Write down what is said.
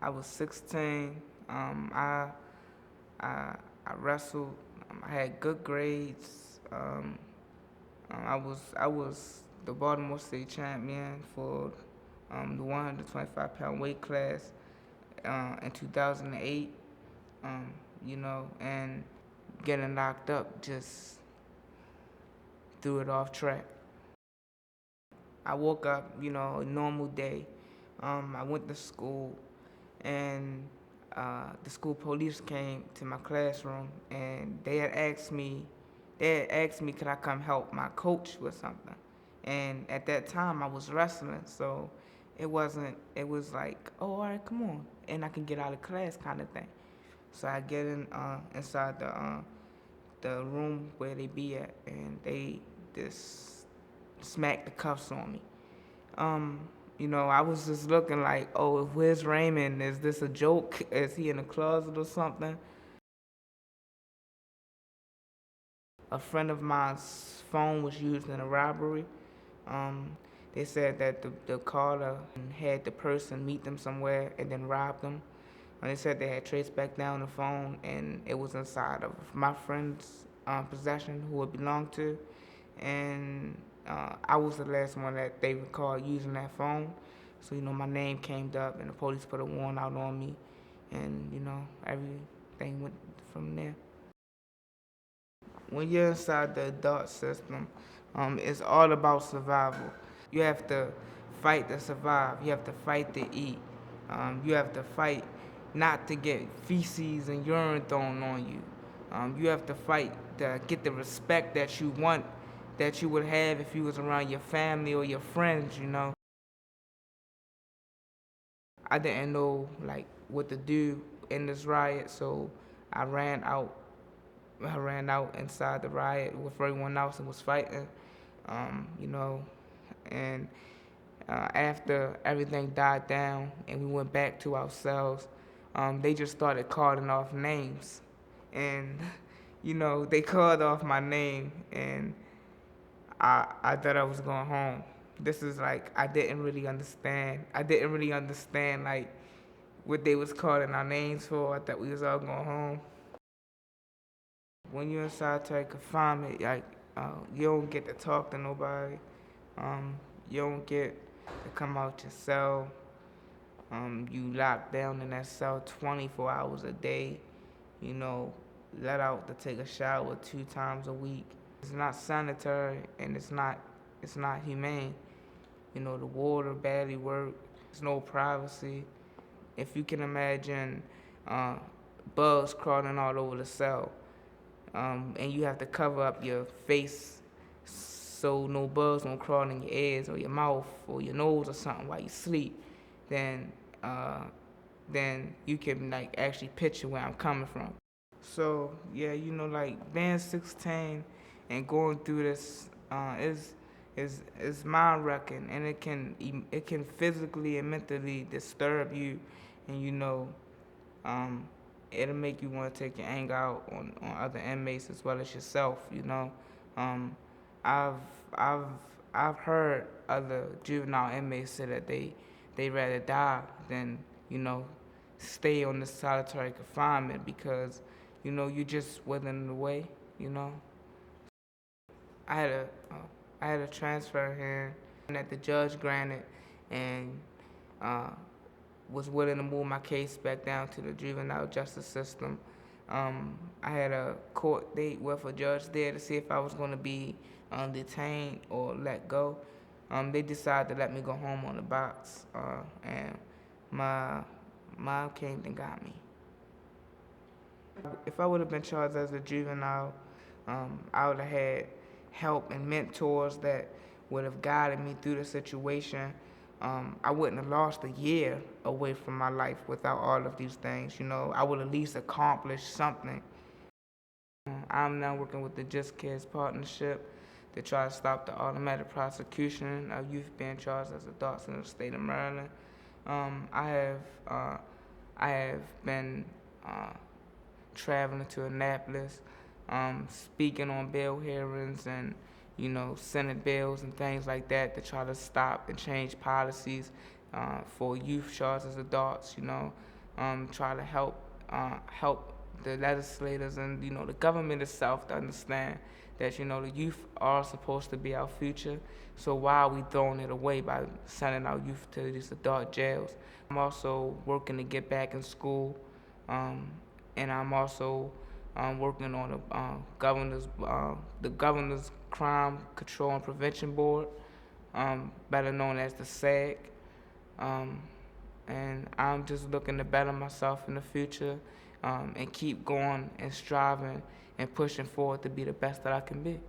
I was 16. I I wrestled. I had good grades. I was the Baltimore City champion for the 125-pound weight class in 2008. And getting locked up just threw it off track. I woke up, a normal day. I went to school, and the school police came to my classroom, and they had asked me could I come help my coach with something. And at that time I was wrestling, so it was like, oh, all right, come on, and I can get out of class kind of thing. So I get inside the room where they be at, and they just smacked the cuffs on me. Um, I was just looking like, oh, where's Raymond? Is this a joke? Is he in the closet or something? A friend of mine's phone was used in a robbery. Um, they said that the caller had the person meet them somewhere and then rob them. And they said they had traced back down the phone, and it was inside of my friend's possession, who it belonged to. And I was the last one that they recalled using that phone. So, my name came up, and the police put a warrant out on me. And, everything went from there. When you're inside the adult system, it's all about survival. You have to fight to survive. You have to fight to eat. You have to fight not to get feces and urine thrown on you. You have to fight to get the respect that you want, that you would have if you was around your family or your friends. I didn't know like what to do in this riot, so I ran out. I ran out inside the riot with everyone else and was fighting. You know, and after everything died down and we went back to ourselves, they just started calling off names, and they called off my name, and I thought I was going home. This is like I didn't really understand. I didn't really understand like what they was calling our names for. I thought we was all going home. When you're in solitary confinement, like you don't get to talk to nobody. Um, you don't get to come out your cell. You locked down in that cell 24 hours a day. You know, let out to take a shower 2 times a week. It's not sanitary, and it's not humane. The water barely works. There's no privacy. If you can imagine uh, bugs crawling all over the cell, and you have to cover up your face so no bugs won't crawl in your ears or your mouth or your nose or something while you sleep, then uh, then you can like actually picture where I'm coming from. So yeah, like being 16 and going through this is mind wrecking, and it can physically and mentally disturb you, and um, it'll make you want to take your anger out on other inmates as well as yourself. Um, I've I've I've heard other juvenile inmates say that they rather die than you know stay on the solitary confinement because you're just withering away. You know, I had a uh, I had a transfer hearing that the judge granted, and uh, was willing to move my case back down to the juvenile justice system. I had a court date with a judge there to see if I was going to be detained or let go. They decided to let me go home on the box, and my mom came and got me. If I would have been charged as a juvenile, I would have had help and mentors that would have guided me through the situation. I wouldn't have lost a year away from my life without all of these things. I would at least accomplish something. I'm now working with the Just Kids Partnership to try to stop the automatic prosecution of youth being charged as adults in the state of Maryland. I have been traveling to Annapolis, speaking on bail hearings and Senate bills and things like that to try to stop and change policies for youth shards as adults, try to help the legislators and the government itself to understand that the youth are supposed to be our future. So why are we throwing it away by sending our youth to these adult jails? I'm also working to get back in school, um, and I'm also working on the governor's crime control and prevention board, better known as the SAG. Um, and I'm just looking to better myself in the future, and keep going and striving and pushing forward to be the best that I can be.